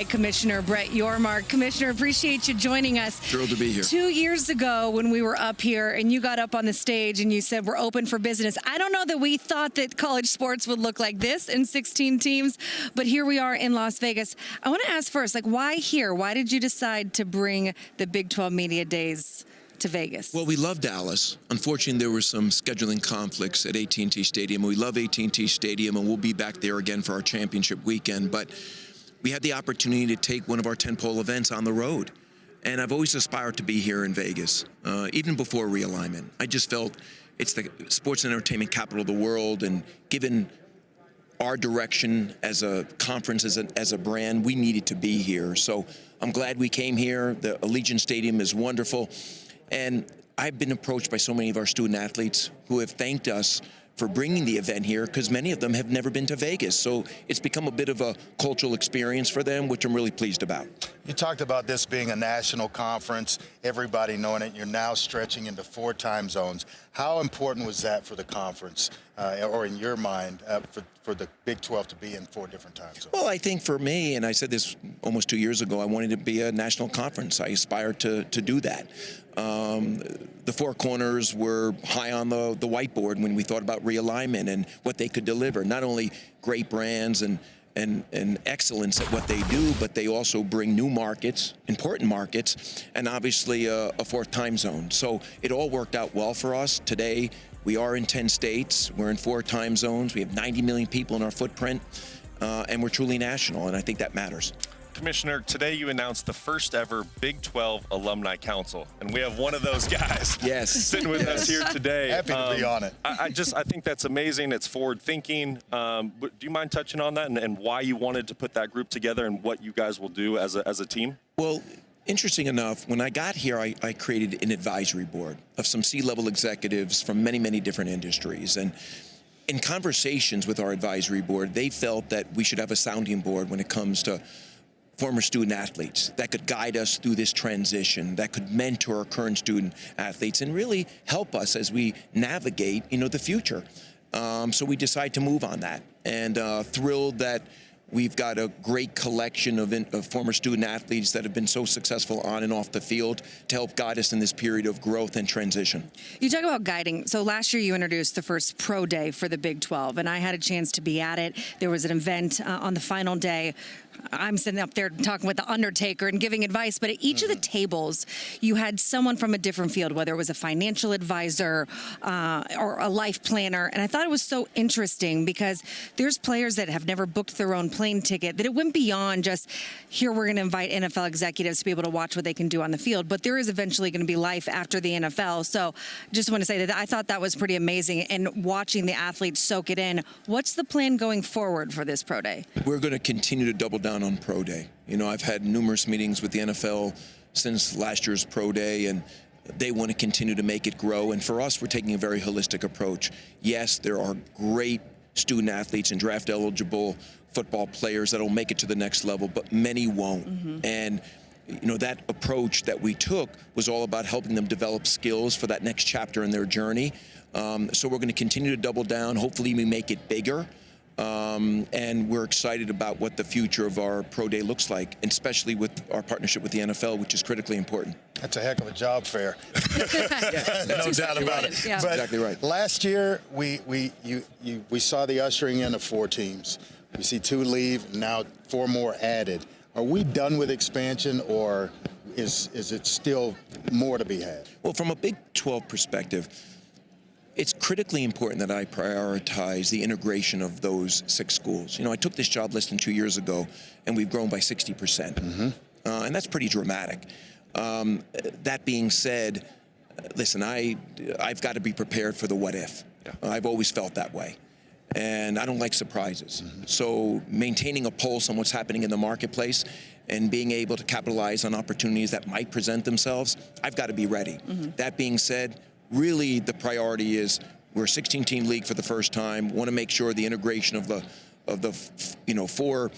by Commissioner Brett Yormark. Commissioner, appreciate you joining us. Thrilled to be here. 2 years ago when we were up here and you got up on the stage and you said we're open for business, I don't know that we thought that college sports would look like this in 16 teams, but here we are in Las Vegas. I want to ask first, why here? Why did you decide to bring the Big 12 Media Days to Vegas? Well, we love Dallas. Unfortunately, there were some scheduling conflicts at AT&T Stadium. We love AT&T Stadium, and we'll be back there again for our championship weekend. But we had the opportunity to take one of our tentpole events on the road. And I've always aspired to be here in Vegas, even before realignment. I just felt it's the sports and entertainment capital of the world, and given our direction as a conference, as a brand, we needed to be here. So I'm glad we came here. The Allegiant Stadium is wonderful. And I've been approached by so many of our student athletes who have thanked us for bringing the event here, because many of them have never been to Vegas. So it's become a bit of a cultural experience for them, which I'm really pleased about. You talked about this being a national conference, everybody knowing it. You're now stretching into 4 time zones. How important was that for the conference, or in your mind, for the Big 12 to be in 4 different time zones? Well, I think for me, and I said this almost 2 years ago, I wanted to be a national conference. I aspired to do that. The 4 corners were high on the whiteboard when we thought about realignment and what they could deliver. Not only great brands and excellence at what they do, but they also bring new markets, important markets, and obviously a 4th time zone. So it all worked out well for us. Today, we are in 10 states. We're in 4 time zones. We have 90 million people in our footprint, and we're truly national, and I think that matters. Commissioner, today you announced the first ever Big 12 Alumni Council, and we have one of those guys sitting with us here today. Happy to be on it. I think that's amazing. It's forward thinking. But do you mind touching on that and why you wanted to put that group together and what you guys will do as a team? Well, interesting enough, when I got here, I created an advisory board of some C-level executives from many, many different industries. And in conversations with our advisory board, they felt that we should have a sounding board when it comes to former student athletes that could guide us through this transition, that could mentor our current student athletes and really help us as we navigate, the future. So we decided to move on that, and thrilled that we've got a great collection of former student athletes that have been so successful on and off the field to help guide us in this period of growth and transition. You talk about guiding. So last year you introduced the first pro day for the Big 12, and I had a chance to be at it. There was an event on the final day. I'm sitting up there talking with the Undertaker and giving advice, but at each of the tables, you had someone from a different field, whether it was a financial advisor or a life planner. And I thought it was so interesting because there's players that have never booked their own plane ticket, that it went beyond just, here we're going to invite NFL executives to be able to watch what they can do on the field. But there is eventually going to be life after the NFL. So just want to say that I thought that was pretty amazing. And watching the athletes soak it in, what's the plan going forward for this pro day? We're going to continue to double down on Pro Day. I've had numerous meetings with the NFL since last year's Pro Day, and they want to continue to make it grow. And for us, we're taking a very holistic approach. Yes, there are great student athletes and draft-eligible football players that will make it to the next level, but many won't. And that approach that we took was all about helping them develop skills for that next chapter in their journey. So we're going to continue to double down. Hopefully we make it bigger. And we're excited about what the future of our Pro Day looks like, and especially with our partnership with the NFL, which is critically important. That's a heck of a job fair. No doubt about it. Yeah. But exactly right. Last year, we saw the ushering in of 4 teams. We see 2 leave, now 4 more added. Are we done with expansion, or is it still more to be had? Well, from a Big 12 perspective, it's critically important that I prioritize the integration of those 6 schools. I took this job less than 2 years ago, and we've grown by 60%. And that's pretty dramatic. That being said, listen, I've got to be prepared for the what if. I've always felt that way. And I don't like surprises. So maintaining a pulse on what's happening in the marketplace and being able to capitalize on opportunities that might present themselves, I've got to be ready. That being said, really the priority is we're a 16-team league for the first time. Want to make sure the integration of the 4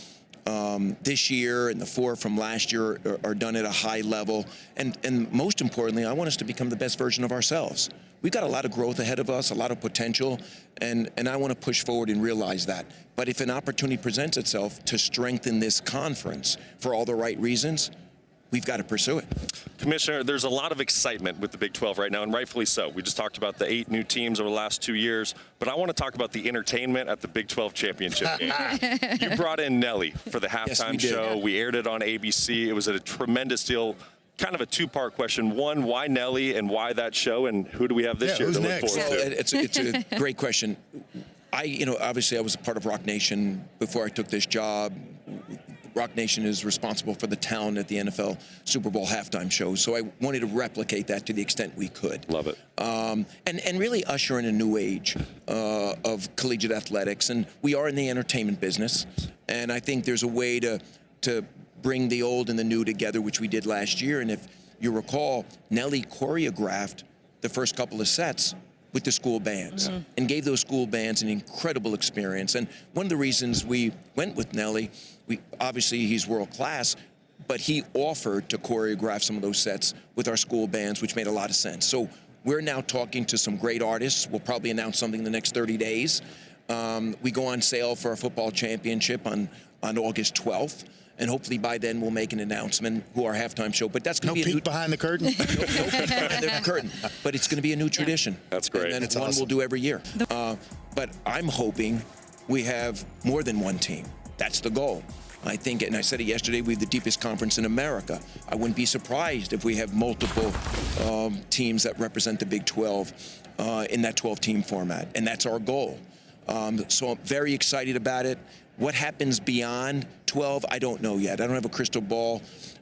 this year and the 4 from last year are done at a high level. And most importantly, I want us to become the best version of ourselves. we've got a lot of growth ahead of us, a lot of potential, and I want to push forward and realize that. But if an opportunity presents itself to strengthen this conference for all the right reasons, we've got to pursue it. Commissioner, there's a lot of excitement with the Big 12 right now, and rightfully so. We just talked about the 8 new teams over the last 2 years, but I want to talk about the entertainment at the Big 12 championship game. You brought in Nelly for the halftime show. We aired it on ABC. It was a tremendous deal. Kind of a two-part question. One, why Nelly, and why that show, and who do we have this year to look forward to? It's a great question. Obviously I was a part of Rock Nation before I took this job. Rock Nation is responsible for the talent at the NFL Super Bowl halftime show, so I wanted to replicate that to the extent we could. Love it. And really usher in a new age of collegiate athletics, and we are in the entertainment business, and I think there's a way to bring the old and the new together, which we did last year. And if you recall, Nelly choreographed the first couple of sets with the school bands and gave those school bands an incredible experience. And one of the reasons we went with Nelly, obviously he's world class, but he offered to choreograph some of those sets with our school bands, which made a lot of sense. So we're now talking to some great artists. We'll probably announce something in the next 30 days. We go on sale for our football championship on August 12th. And hopefully by then we'll make an announcement who our halftime show. But that's going to be peek behind the curtain. No peek behind the curtain. But it's going to be a new tradition. That's great. And then one we'll do every year. But I'm hoping we have more than one team. That's the goal. I think, and I said it yesterday, we have the deepest conference in America. I wouldn't be surprised if we have multiple teams that represent the Big 12 in that 12-team format. And that's our goal. So I'm very excited about it. What happens beyond 12, I don't know yet. I don't have a crystal ball.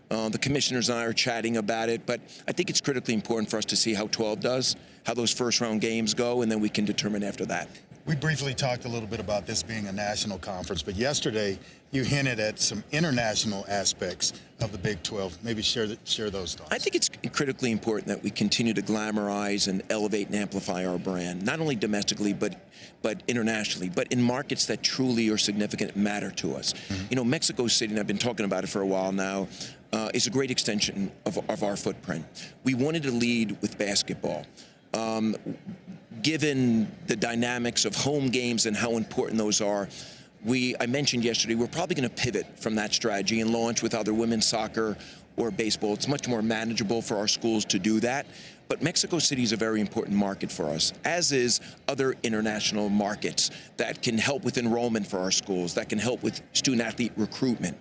The commissioners and I are chatting about it, but I think it's critically important for us to see how 12 does, how those first-round games go, and then we can determine after that. We briefly talked a little bit about this being a national conference, but yesterday you hinted at some international aspects of the Big 12. Maybe share those thoughts. I think it's critically important that we continue to glamorize and elevate and amplify our brand, not only domestically but internationally, but in markets that truly are significant and matter to us. You know, Mexico City, and I've been talking about it for a while now, is a great extension of our footprint. We wanted to lead with basketball. Given the dynamics of home games and how important those are, I mentioned yesterday, we're probably going to pivot from that strategy and launch with either women's soccer or baseball. It's much more manageable for our schools to do that. But Mexico City is a very important market for us, as is other international markets that can help with enrollment for our schools, that can help with student-athlete recruitment.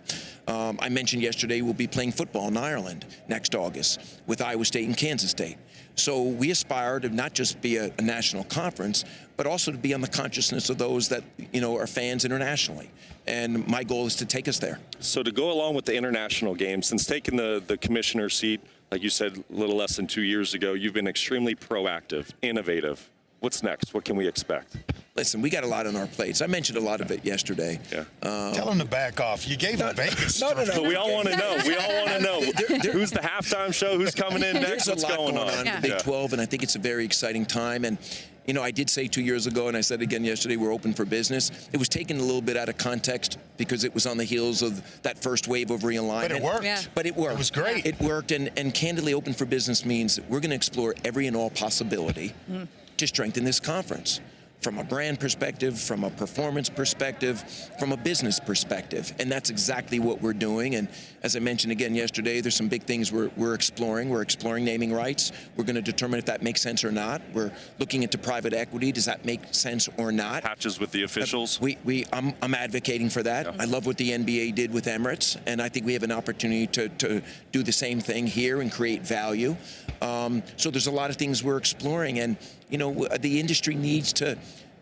I mentioned yesterday we'll be playing football in Ireland next August with Iowa State and Kansas State. So we aspire to not just be a national conference, but also to be on the consciousness of those that, you know, are fans internationally. And my goal is to take us there. So to go along with the international game, since taking the commissioner seat, like you said, a little less than 2 years ago, you've been extremely proactive, innovative. What's next? What can we expect? Listen, we got a lot on our plates. I mentioned a lot of it yesterday. Yeah. Tell him to back off. You gave him Vegas. No. But we all want to know. We all want to know. Who's the halftime show? Who's coming in next? There's What's a lot going on? in the Big 12, and I think it's a very exciting time. And, you know, I did say 2 years ago, and I said again yesterday, we're open for business. It was taken a little bit out of context because it was on the heels of that first wave of realignment. But it worked. Yeah. But it worked. It was great. It worked, and candidly, open for business means we're going to explore every and all possibility to strengthen this conference. From a brand perspective, from a performance perspective, from a business perspective. And that's exactly what we're doing. And as I mentioned again yesterday, there's some big things we're exploring. We're exploring naming rights. We're going to determine if that makes sense or not. We're looking into private equity. Does that make sense or not? Patches with the officials. I'm advocating for that. Yeah. I love what the NBA did with Emirates, and I think we have an opportunity to do the same thing here and create value. So there's a lot of things we're exploring, and you know, the industry needs to,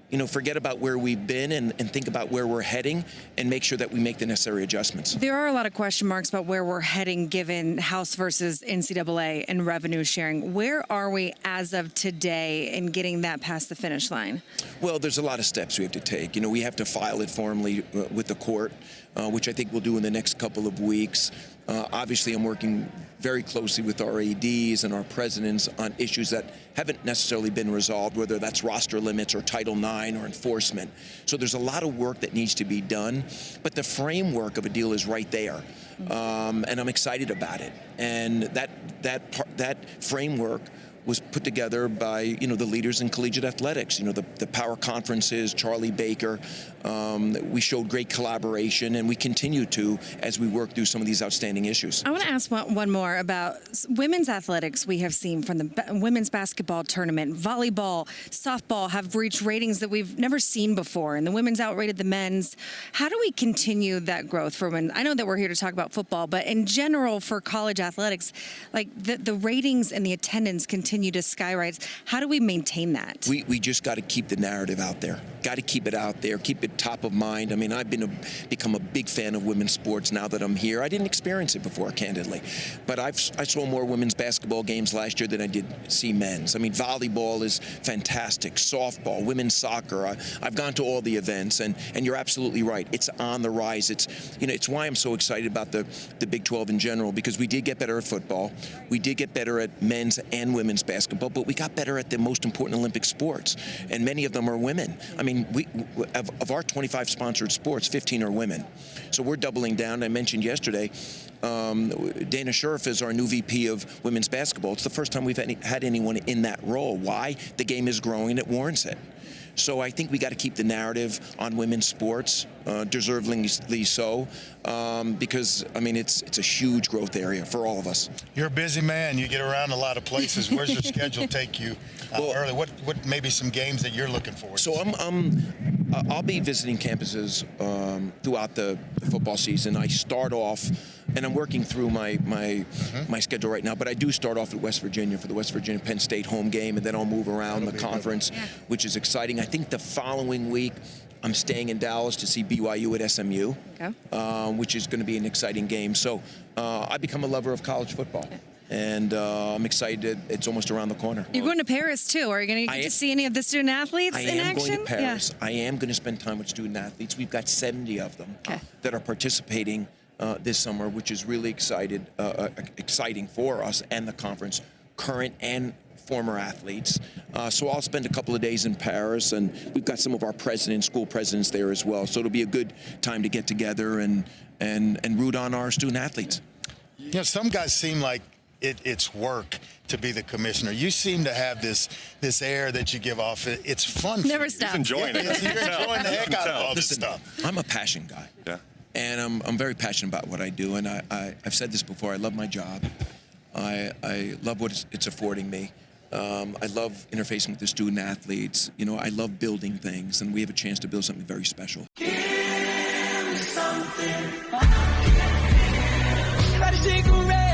you know, forget about where we've been and think about where we're heading and make sure that we make the necessary adjustments. There are a lot of question marks about where we're heading given House versus NCAA and revenue sharing. Where are we as of today in getting that past the finish line? Well, there's a lot of steps we have to take. You know, we have to file it formally with the court, which I think we'll do in the next couple of weeks. Obviously, I'm working very closely with our ADs and our presidents on issues that haven't necessarily been resolved, whether that's roster limits or Title IX or enforcement. So there's a lot of work that needs to be done, but the framework of a deal is right there, and I'm excited about it. And that framework was put together by, the leaders in collegiate athletics, the power conferences, Charlie Baker. We showed great collaboration, and we continue to as we work through some of these outstanding issues. I want to ask one more about women's athletics. We have seen from the women's basketball tournament, volleyball, softball have reached ratings that we've never seen before, and the women's outrated the men's. How do we continue that growth for women? I know that we're here to talk about football, but in general for college athletics, like the ratings and the attendance continue to skyrise. How do we maintain that? We just got to keep the narrative out there. Got to keep it out there. Keep it top of mind. I mean, I've become a big fan of women's sports now that I'm here. I didn't experience it before, candidly, but I saw more women's basketball games last year than I did see men's. I mean, volleyball is fantastic. Softball, women's soccer. I've gone to all the events, and you're absolutely right. It's on the rise. It's why I'm so excited about the Big 12 in general, because we did get better at football. We did get better at men's and women's basketball, but we got better at the most important Olympic sports, and many of them are women. I mean, of our 25 sponsored sports, 15 are women. So we're doubling down. I mentioned yesterday, Dana Sheriff is our new VP of women's basketball. It's the first time we've had anyone in that role. Why? The game is growing. It warrants it. So I think we got to keep the narrative on women's sports, deservedly so, because, I mean, it's a huge growth area for all of us. You're a busy man. You get around a lot of places. Where's your schedule take you early? What maybe some games that you're looking forward to? So I'll be visiting campuses throughout the football season. I start off, and I'm working through my schedule right now, but I do start off at West Virginia for the West Virginia Penn State home game, and then I'll move around the conference, which is exciting. I think the following week, I'm staying in Dallas to see BYU at SMU, which is going to be an exciting game. So I become a lover of college football. And I'm excited. It's almost around the corner. You're going to Paris, too. Are you going to get to see any of the student athletes in action? I am going to Paris. Yeah. I am going to spend time with student athletes. We've got 70 of them that are participating this summer, which is really exciting for us and the conference, current and former athletes. So I'll spend a couple of days in Paris, and we've got some of our school presidents there as well. So it'll be a good time to get together and root on our student athletes. Some guys seem like it's work to be the commissioner. You seem to have this air that you give off. It's fun. Never stop. He's enjoying it. You're enjoying the heck out of all this stuff. I'm a passion guy. Yeah. And I'm very passionate about what I do. And I've said this before. I love my job. I love what it's affording me. I love interfacing with the student athletes. I love building things, and we have a chance to build something very special. Give me something. Everybody shake a